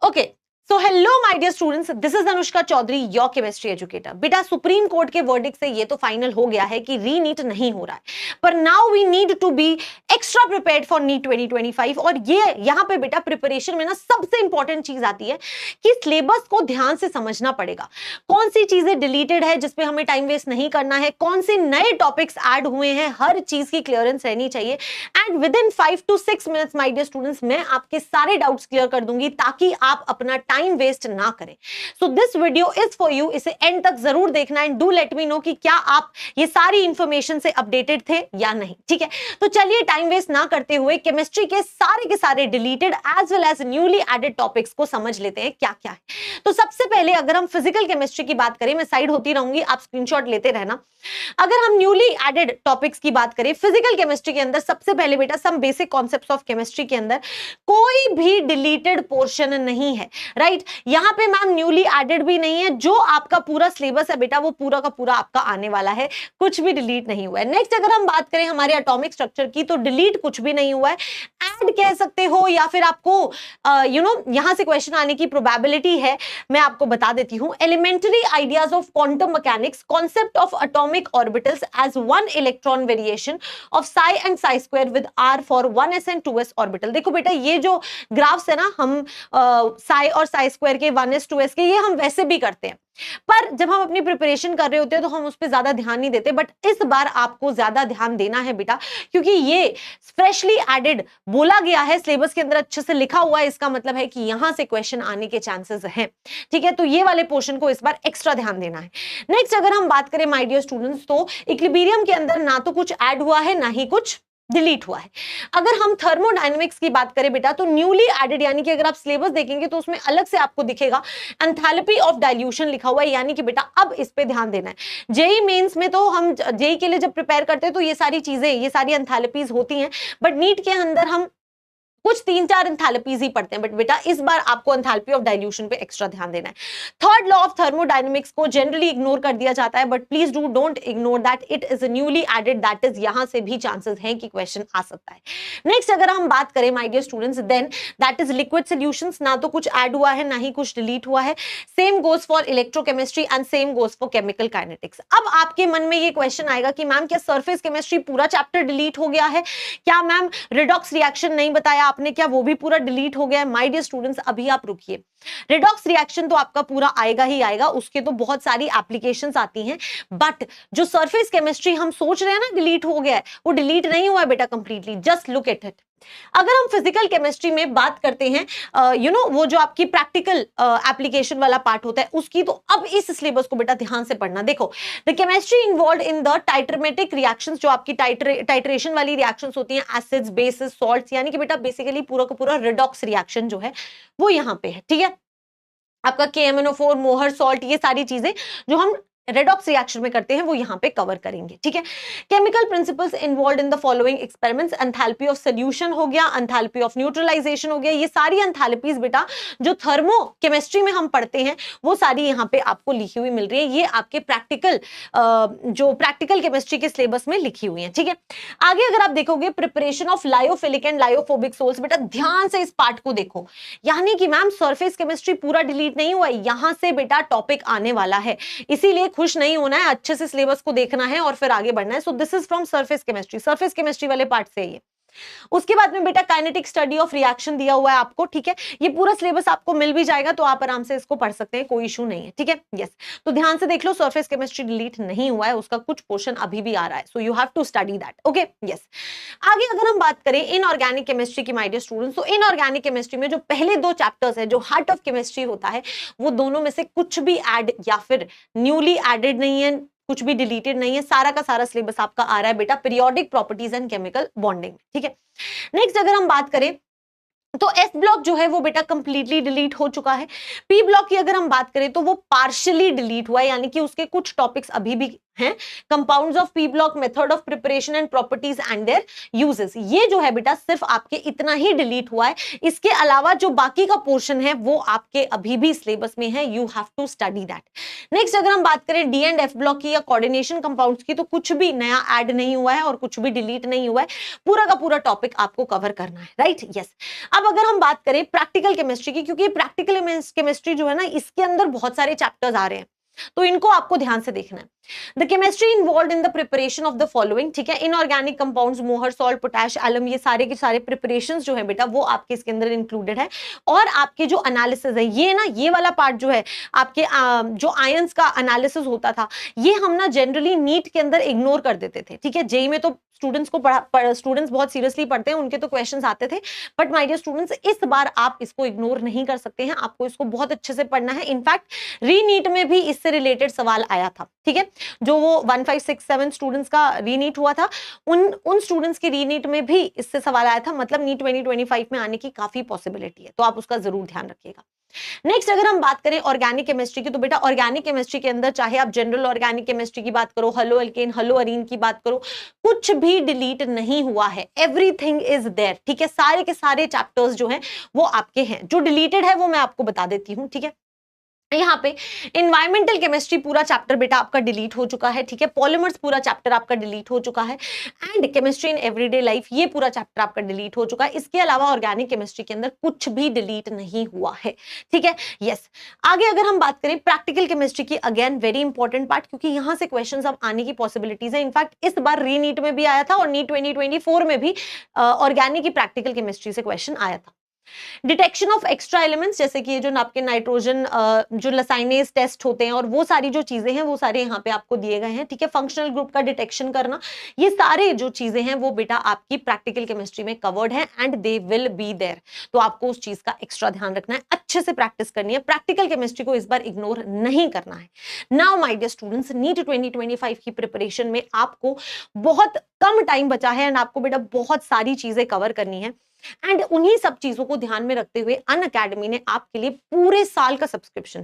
Okay, so hello my dear students, this is Anushka Chaudhary, your chemistry educator. बेटा, supreme court के verdict से ये तो फाइनल हो गया है कि रीनीट नहीं हो रहा है, पर now we need to be extra prepared for NEET 2025। और ये यहाँ पे बेटा प्रिपरेशन में ना सबसे इंपॉर्टेंट चीज आती है कि सिलेबस को ध्यान से समझना पड़ेगा। कौन सी चीजें डिलीटेड है जिसपे हमें टाइम वेस्ट नहीं करना है, कौन से नए टॉपिक्स ऐड हुए हैं, हर चीज की क्लियरेंस रहनी चाहिए। And within 5 to 6 minutes my dear students, मैं आपके सारे डाउट्स क्लियर कर दूंगी ताकि आप अपना टाइम वेस्ट ना करें। So this video is for you, इसे एंड तक जरूर देखना and do let me know कि क्या आप ये सारी इंफॉर्मेशन से अपडेटेड थे या नहीं। ठीक है, तो चलिए टाइम वेस्ट ना करते हुए केमिस्ट्री के सारे deleted as well as newly added topics को समझ लेते हैं क्या क्या है। तो सबसे पहले अगर हम फिजिकल केमिस्ट्री की बात करें, मैं साइड होती रहूंगी, आप स्क्रीनशॉट लेते रहना। अगर हम न्यूली एडेड टॉपिक्स की बात करें फिजिकल केमिस्ट्री के अंदर, सबसे पहले बेटा some basic concepts of chemistry के अंदर कोई भी डिलीटेड पोर्शन नहीं है, राइट। यहां पे मैम न्यूली एडेड भी नहीं है, जो आपका पूरा सिलेबस है बेटा वो पूरा का पूरा आपका आने वाला है, कुछ भी डिलीट नहीं हुआ है। नेक्स्ट अगर हम बात करें हमारे एटॉमिक स्ट्रक्चर की, तो डिलीट कुछ भी नहीं हुआ है, ऐड कह सकते हो या फिर आपको यहां से क्वेश्चन आने की प्रोबेबिलिटी है, मैं आपको बता देती हूं। Elementary ideas of quantum mechanics, concept of atomic orbitals as one electron variation of psi and psi square with r for 1s and 2s orbital. देखो बेटा ये जो ग्राफ्स है ना, हम साई और साई स्क्वायर के 1s 2s के, ये हम वैसे भी करते हैं, पर जब हम अपनी प्रिपरेशन कर रहे होते हैं तो हम उस पर ज्यादा ध्यान नहीं देते। बट इस बार आपको ज्यादा ध्यान देना है बेटा, क्योंकि ये फ्रेशली एडेड बोला गया है, सिलेबस के अंदर अच्छे से लिखा हुआ है, इसका मतलब है कि यहां से क्वेश्चन आने के चांसेस हैं। ठीक है, तो ये वाले पोर्शन को इस बार एक्स्ट्रा ध्यान देना है। नेक्स्ट अगर हम बात करें माय डियर स्टूडेंट्स, तो इक्विलिब्रियम के अंदर ना तो कुछ ऐड हुआ है ना ही कुछ डिलीट हुआ है। अगर हम थर्मोडायनेमिक्स की बात करें बेटा, तो न्यूली एडेड, यानी कि अगर आप सिलेबस देखेंगे तो उसमें अलग से आपको दिखेगा एंथैल्पी ऑफ डाइल्यूशन लिखा हुआ है, यानी कि बेटा अब इस पे ध्यान देना है। जेई मेंस में तो हम जेई के लिए जब प्रिपेयर करते हैं तो ये सारी चीजें, ये सारी एंथैल्पीज होती हैं, बट नीट के अंदर हम कुछ 3-4 एंथैल्पीज ही पढ़ते हैं। बट बेटा इस बार आपको एंथैल्पी ऑफ डाइल्यूशन पे एक्स्ट्रा ध्यान देना है। थर्ड लॉ ऑफ थर्मोडायनेमिक्स को जनरली इग्नोर कर दिया जाता है, but please do don't ignore that, it is newly added, that is यहां से भी चांसेस हैं कि क्वेश्चन आ सकता है। नेक्स्ट अगर हम बात करें my dear students, then that is liquid solutions, ना तो कुछ ऐड हुआ है ना ही कुछ डिलीट हुआ है। Same goes for electrochemistry and same goes for chemical kinetics. अब आपके मन में ये क्वेश्चन आएगा कि मैम क्या सरफेस केमिस्ट्री पूरा चैप्टर डिलीट हो गया है, क्या मैम रिडॉक्स रिएक्शन नहीं बताया आपने, क्या वो भी पूरा डिलीट हो गया है? माय डियर स्टूडेंट्स अभी आप रुकिए, रिडॉक्स रिएक्शन तो आपका पूरा आएगा ही आएगा, उसके तो बहुत सारी एप्लीकेशंस आती हैं, बट जो सरफेस केमिस्ट्री हम सोच रहे हैं ना डिलीट हो गया है, वो डिलीट नहीं हुआ है बेटा completely, just look at it. अगर हम फिजिकल केमिस्ट्री में बात करते हैं, वो जो आपकी प्रैक्टिकल एप्लीकेशन वाला पार्ट होता है उसकी, तो अब इस सिलेबस को बेटा ध्यान से पढ़ना। देखो, the chemistry involved in the titrimetric reactions, जो आपकी टाइट्रेशन वाली रिएक्शंस होती हैं, एसिड्स, बेसिस, सॉल्ट्स, यानी कि बेटा बेसिकली पूरा का पूरा रिडॉक्स रिएक्शन जो है वो यहां पे है। ठीक है, आपका KMnO4, मोहर सॉल्ट, ये सारी चीजें जो हम रेडॉक्स रिएक्शन में करते हैं वो यहां पे कवर करेंगे। ठीक है, chemical principles involved in the following experiments, enthalpy of solution हो गया, एंथैल्पी ऑफ न्यूट्रलाइजेशन हो गया, ये सारी एंथैल्पीज बेटा जो थर्मो केमिस्ट्री में हम पढ़ते हैं वो सारी यहां पे आपको लिखी हुई मिल रही है, ये आपके प्रैक्टिकल जो प्रैक्टिकल केमिस्ट्री के सिलेबस में लिखी हुई है। ठीक है, आगे अगर आप देखोगे preparation of lyophilic and lyophobic sols, बेटा ध्यान से इस पार्ट को देखो, यानी कि मैम सरफेस केमिस्ट्री पूरा डिलीट नहीं हुआ, यहां से बेटा टॉपिक आने वाला है, इसीलिए खुश नहीं होना है, अच्छे से सिलेबस को देखना है और फिर आगे बढ़ना है। So this is from surface chemistry, surface chemistry वाले पार्ट से ये। उसके बाद में बेटा काइनेटिक स्टडी ऑफ रिएक्शन दिया हुआ है आपको। ठीक है, ये पूरा सिलेबस आपको मिल भी जाएगा तो आप आराम से इसको पढ़ सकते हैं, कोई इशू नहीं है। ठीक है, यस, तो ध्यान से देख लो, सरफेस केमिस्ट्री डिलीट नहीं हुआ है, उसका कुछ पोर्शन अभी भी आ रहा है, so you have to study that. Okay, yes. आगे अगर हम बात करें इनऑर्गेनिक केमिस्ट्री की माय डियर स्टूडेंट्स, तो इनऑर्गेनिक केमिस्ट्री में जो पहले 2 चैप्टर्स है, जो हार्ट ऑफ केमिस्ट्री होता है, वो दोनों में से कुछ भी ऐड या फिर न्यूली एडेड नहीं है, कुछ भी डिलीटेड नहीं है, सारा का सारा सिलेबस आपका आ रहा है बेटा periodic properties and chemical bonding. ठीक है, नेक्स्ट अगर हम बात करें तो एस ब्लॉक जो है वो बेटा कंप्लीटली डिलीट हो चुका है। पी ब्लॉक की अगर हम बात करें तो वो पार्शियली डिलीट हुआ है, यानी कि उसके कुछ टॉपिक्स अभी भी हैं, compounds of P block, method of preparation and properties and there uses. ये जो है बेटा सिर्फ आपके इतना ही डिलीट हुआ है, इसके अलावा जो बाकी का पोर्शन है वो आपके अभी भी सिलेबस में है, you have to study that. Next अगर हम बात करें डी एंड एफ ब्लॉक की या कोऑर्डिनेशन कंपाउंड्स की, तो कुछ भी नया ऐड नहीं हुआ है और कुछ भी डिलीट नहीं हुआ है, पूरा का पूरा टॉपिक आपको कवर करना है, राइट? यस। अब अगर हम बात करें प्रैक्टिकल केमिस्ट्री की, क्योंकि प्रैक्टिकल केमिस्ट्री जो है ना, इसके अंदर बहुत सारे चैप्टर्स आ रहे हैं, तो इनको आपको ध्यान से देखना है। The chemistry involve in the preparation of the following, ठीक है, इनऑर्गेनिक कंपाउंड्स, मोहर, सॉल्ट, पोटैश, एलम, ये सारे के सारे प्रिपरेशंस जो है बेटा वो आपके इसके अंदर इंक्लूडेड है। और आपके जो एनालिसिस है, ये ना, ये वाला पार्ट जो है आपके जो आयंस का एनालिसिस होता था, ये हम ना जनरली नीट के अंदर इग्नोर कर देते थे, ठीक है। जेई में तो स्टूडेंट्स को स्टूडेंट्स बहुत सीरियसली पढ़ते हैं, उनके तो क्वेश्चंस आते थे, बट माय डियर स्टूडेंट्स इस बार आप इसको इग्नोर नहीं कर सकते हैं, आपको इसको बहुत अच्छे से पढ़ना है। इनफैक्ट रीनीट में भी इससे रिलेटेड सवाल आया था, ठीक है, जो वो 1567 स्टूडेंट्स का रीनीट हुआ था, उन स्टूडेंट्स के रीनीट में भी इससे सवाल आया था, मतलब नीट 2025 में आने की काफी पॉसिबिलिटी है, तो आप उसका जरूर ध्यान रखिएगा। नेक्स्ट अगर हम बात करें ऑर्गेनिक केमिस्ट्री की, तो बेटा ऑर्गेनिक केमिस्ट्री के अंदर चाहे आप जनरल ऑर्गेनिक केमिस्ट्री की बात करो, हेलो एल्केन, हेलो अरीन की बात करो, कुछ भी डिलीट नहीं हुआ है, एवरीथिंग इज देयर, ठीक है। सारे के सारे चैप्टर्स जो हैं वो आपके हैं, जो डिलीटेड है वो मैं आपको बता देती हूँ, ठीक है। यहाँ पे इन्वायरमेंटल केमिस्ट्री पूरा चैप्टर बेटा आपका डिलीट हो चुका है, ठीक है। पॉलीमर्स पूरा चैप्टर आपका डिलीट हो चुका है, and chemistry in everyday life ये पूरा चैप्टर आपका डिलीट हो चुका है। इसके अलावा ऑर्गेनिक केमिस्ट्री के अंदर कुछ भी डिलीट नहीं हुआ है, ठीक है। यस, आगे अगर हम बात करें प्रैक्टिकल केमिस्ट्री की, अगेन वेरी इंपॉर्टेंट पार्ट, क्योंकि यहां से क्वेश्चन अब आने की पॉसिबिलिटीज है। इनफैक्ट इस बार रीनीट में भी आया था और नीट 2024 में भी ऑर्गेनिक की प्रैक्टिकल केमिस्ट्री से क्वेश्चन आया था। डिटेक्शन ऑफ एक्स्ट्रा एलिमेंट्स, जैसे कि ये जो आपके नाइट्रोजन जो लसाइनेज टेस्ट होते हैं और वो सारी जो चीजें हैं वो सारे यहाँ पे आपको दिए गए हैं, ठीक है। फंक्शनल ग्रुप का डिटेक्शन करना, ये सारे जो चीजें हैं वो बेटा आपकी प्रैक्टिकल केमिस्ट्री में कवर्ड है, and they will be there, तो आपको उस चीज का एक्स्ट्रा ध्यान रखना है, अच्छे से प्रैक्टिस करनी है, प्रैक्टिकल केमिस्ट्री को इस बार इग्नोर नहीं करना है। Now my dear students, NEET 2025 की प्रिपरेशन में आपको बहुत कम टाइम बचा है, एंड आपको बेटा बहुत सारी चीजें कवर करनी है, एंड उन्हीं सब चीजों को ध्यान में रखते हुए अनअकैडमी ने आपके लिए पूरे साल का सब्सक्रिप्शन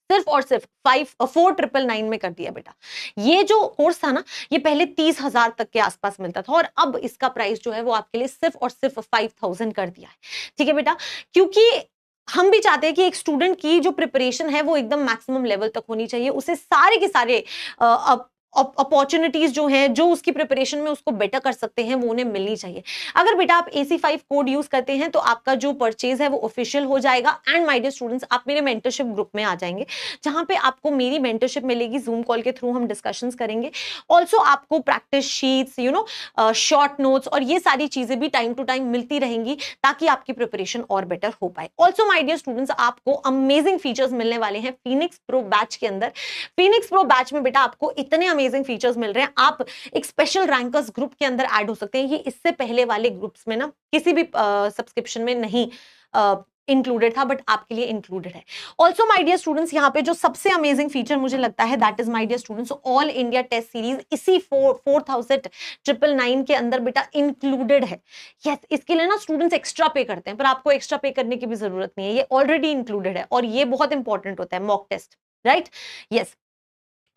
सिर्फ और सिर्फ 4999 में कर दिया बेटा। ये जो कोर्स था ना, ये पहले 30,000 तक के आसपास मिलता था, और अब इसका प्राइस जो है वो आपके लिए सिर्फ और सिर्फ 5000 कर दिया है, ठीक है बेटा। क्योंकि हम भी चाहते हैं कि एक स्टूडेंट की जो प्रिपरेशन है वो एकदम मैक्सिमम लेवल तक होनी चाहिए, उसे सारे के सारे अपॉर्चुनिटीज जो हैं, जो उसकी प्रिपरेशन में उसको बेटर कर सकते हैं, वो उन्हें मिलनी चाहिए। अगर बेटा आप AC5 कोड यूज करते हैं तो आपका जो परचेज है वो ऑफिशियल हो जाएगा, एंड माय डियर स्टूडेंट्स आप मेरे मेंटरशिप ग्रुप में आ जाएंगे, जहां पे आपको मेरी मेंटरशिप मिलेगी, जूम कॉल के थ्रू हम डिस्कशंस करेंगे। ऑल्सो आपको प्रैक्टिस शीट्स, शॉर्ट नोट्स और ये सारी चीजें भी टाइम टू टाइम मिलती रहेंगी, ताकि आपकी प्रिपरेशन और बेटर हो पाए। ऑल्सो माय डियर स्टूडेंट्स आपको अमेजिंग फीचर्स मिलने वाले हैं फीनिक्स प्रो बैच के अंदर। फीनिक्स प्रो बैच में बेटा आपको इतने अमेजिंग फीचर्स मिल रहे हैं, आप एक स्पेशल रैंकर्स ग्रुप के अंदर ऐड हो सकते हैं। ये इससे पहले वाले ग्रुप्स में ना किसी भी सब्सक्रिप्शन में नहीं इंक्लूडेड था, बट आपके लिए इंक्लूडेड है। ऑल्सो माय डियर स्टूडेंट्स, यहाँ पे जो सबसे अमेजिंग फीचर मुझे लगता है, that is my dear students all India test series इसी 4999 के अंदर बेटा इंक्लूडेड है। यस, इसके लिए ना स्टूडेंट्स एक्स्ट्रा पे करते हैं, पर आपको एक्स्ट्रा पे करने की भी जरूरत नहीं है, ये ऑलरेडी इंक्लूडेड है, और ये बहुत इंपॉर्टेंट होता है, mock test, right. Yes,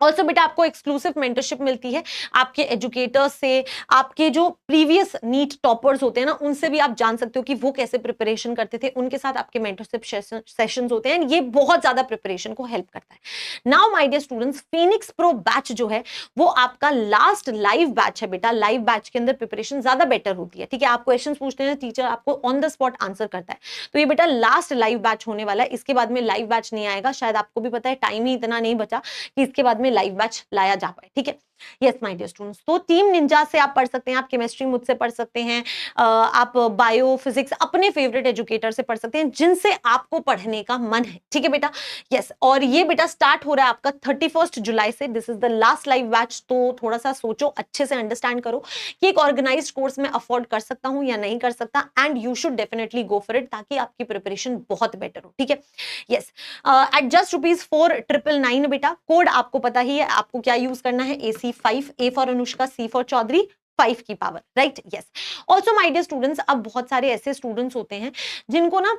also बेटा आपको एक्सक्लूसिव मेंटरशिप मिलती है आपके एजुकेटर्स से, आपके जो प्रीवियस नीट टॉपर्स होते हैं ना, उनसे भी आप जान सकते हो कि वो कैसे प्रिपरेशन करते थे, उनके साथ आपके मेंटरशिप सेशंस होते हैं, ये बहुत ज्यादा प्रिपरेशन को हेल्प करता है। Now my dear students, Phoenix pro batch जो है वो आपका लास्ट लाइव बैच है बेटा। लाइव बैच के अंदर प्रिपरेशन ज्यादा बेटर होती है, ठीक है। आप क्वेश्चन पूछते हैं, टीचर आपको ऑन द स्पॉट आंसर करता है, तो ये बेटा लास्ट लाइव बैच होने वाला है। इसके बाद में लाइव बैच नहीं आएगा, शायद आपको भी पता है, टाइम ही इतना नहीं बचा कि इसके बाद में लाइव बैच लाया जा पाए, ठीक है। यस माय डियर स्टूडेंट्स, तो टीम निंजा से आप पढ़ सकते हैं, आप केमिस्ट्री मुझसे पढ़ सकते हैं, आप बायो फिजिक्स अपने फेवरेट एजुकेटर से पढ़ सकते हैं, जिनसे आपको पढ़ने का मन है, ठीक है बेटा। यस, और ये बेटा स्टार्ट हो रहा है आपका 31 जुलाई से। This is the last live batch, तो थोड़ा सा सोचो, अच्छे से अंडरस्टैंड करो कि एक ऑर्गेनाइज्ड कोर्स में अफोर्ड कर सकता हूं या नहीं कर सकता, and you should definitely go for it, ताकि आपकी प्रिपरेशन बहुत बेटर हो, ठीक है। यस, एट जस्ट ₹4999 बेटा। कोड आपको पता ही है, आपको क्या यूज करना है, AC5, A for Anushka, C for Chaudhary, 5 की power, right. Yes, also my dear students, अब बहुत सारे ऐसे स्टूडेंट्स होते हैं जिनको ना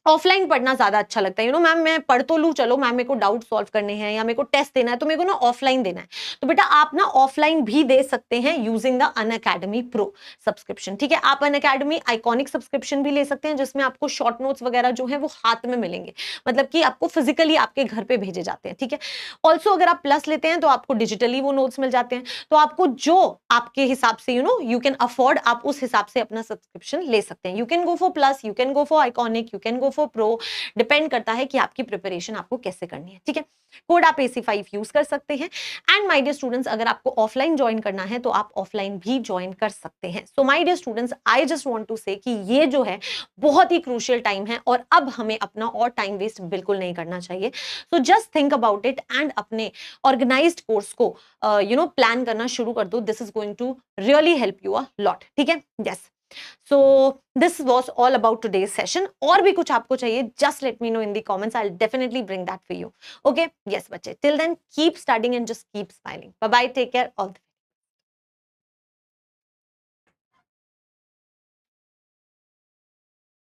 ऑफलाइन पढ़ना ज्यादा अच्छा लगता है। मैम मैं पढ़ तो लूं, चलो मैम मेरे को डाउट सॉल्व करने हैं या मेरे को टेस्ट देना है तो मेरे को ना ऑफलाइन देना है, तो बेटा आप ना ऑफलाइन भी दे सकते हैं using the Unacademy pro subscription. ठीक है, आप अनअकैडमी आइकॉनिक सब्सक्रिप्शन भी ले सकते हैं जिसमें आपको शॉर्ट नोट्स वगैरह जो है वो हाथ में मिलेंगे, मतलब कि आपको फिजिकली आपके घर पे भेजे जाते हैं। ठीक है, ऑल्सो अगर आप प्लस लेते हैं तो आपको डिजिटली वो नोट्स मिल जाते हैं, तो आपको जो आपके हिसाब से यू कैन अफोर्ड, आप उस हिसाब से अपना सब्सक्रिप्शन ले सकते हैं। You can go for plus, you can go for iconic, you can go for pro, depend करता है कि आपकी प्रिपरेशन आपको कैसे करनी है। ठीक है, कोड आप AC5 यूज कर सकते हैं। एंड माय डियर स्टूडेंट्स, अगर आपको ऑफलाइन ज्वाइन करना है तो आप ऑफलाइन भी ज्वाइन कर सकते हैं। So my dear students, I just want to say कि ये जो है बहुत ही क्रूशियल टाइम है और अब हमें अपना और टाइम वेस्ट बिल्कुल नहीं करना चाहिए। So just think about it and अपने ऑर्गेनाइज्ड कोर्स को प्लान करना शुरू कर दो। This is going to really help you a lot. ठीक है, yes. So this was all about today's session. और भी कुछ आपको चाहिए, just let me know in the comments. I'll definitely bring that for you. Okay? Yes, बच्चे. Till then, keep studying and just keep smiling. Bye bye. Take care. All the